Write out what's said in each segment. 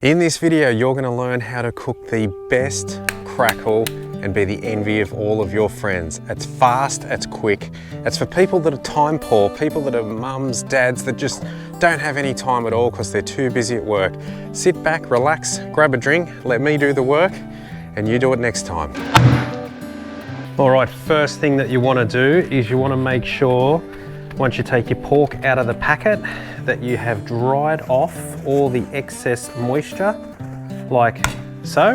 In this video, you're going to learn how to cook the best crackle and be the envy of all of your friends. It's fast, it's quick. It's for people that are time poor, people that are mums, dads that just don't have any time at all because they're too busy at work. Sit back, relax, grab a drink, let me do the work, and you do it next time. All right, first thing that you want to do is you want to make sure once you take your pork out of the packet that you have dried off all the excess moisture like so,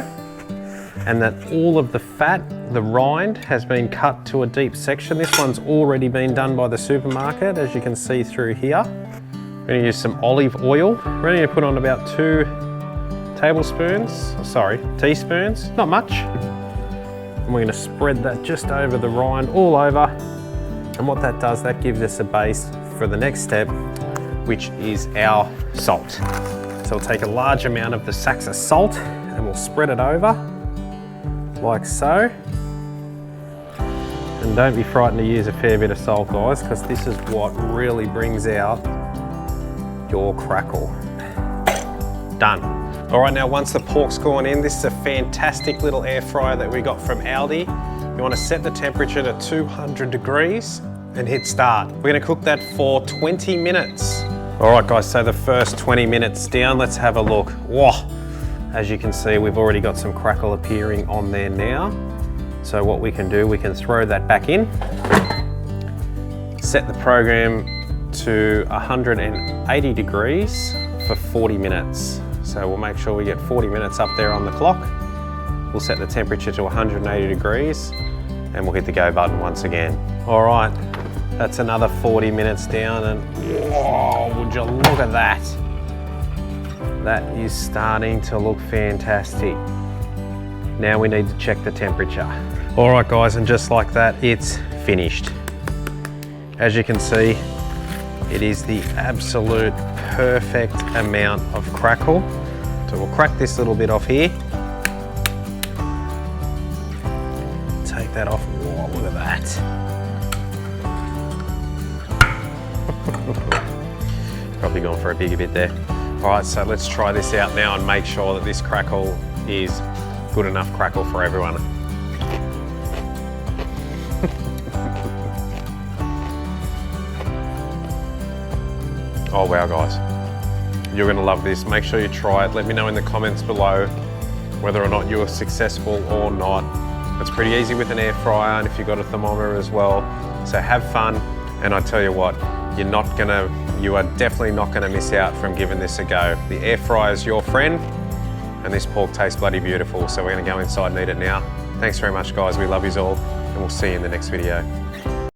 and that all of the fat, the rind, has been cut to a deep section. This one's already been done by the supermarket, as you can see through here. We're going to use some olive oil. We're going to put on about 2 teaspoons, not much. And we're going to spread that just over the rind all over. And what that does, that gives us a base for the next step, which is our salt. So we'll take a large amount of the sacks of salt and we'll spread it over like so. And don't be frightened to use a fair bit of salt, guys, because this is what really brings out your crackle. Done. All right, now once the pork's gone in, this is a fantastic little air fryer that we got from Aldi. You want to set the temperature to 200 degrees and hit start. We're going to cook that for 20 minutes. All right, guys, so the first 20 minutes down, let's have a look. Whoa, as you can see, we've already got some crackle appearing on there now. So what we can do, we can throw that back in, set the program to 180 degrees for 40 minutes. So we'll make sure we get 40 minutes up there on the clock. We'll set the temperature to 180 degrees and we'll hit the go button once again. All right, that's another 40 minutes down and whoa, would you look at that? That is starting to look fantastic. Now we need to check the temperature. All right, guys, and just like that, it's finished. As you can see, it is the absolute perfect amount of crackle. So we'll crack this little bit off here. Take that off. Whoa, look at that. Probably gone for a bigger bit there. All right, so let's try this out now and make sure that this crackle is good enough crackle for everyone. Oh wow, guys. You're gonna love this. Make sure you try it. Let me know in the comments below whether or not you were successful or not. It's pretty easy with an air fryer and if you've got a thermometer as well. So have fun, and I tell you what, you are definitely not gonna miss out from giving this a go. The air fryer is your friend, and this pork tastes bloody beautiful. So we're gonna go inside and eat it now. Thanks very much, guys. We love yous all, and we'll see you in the next video.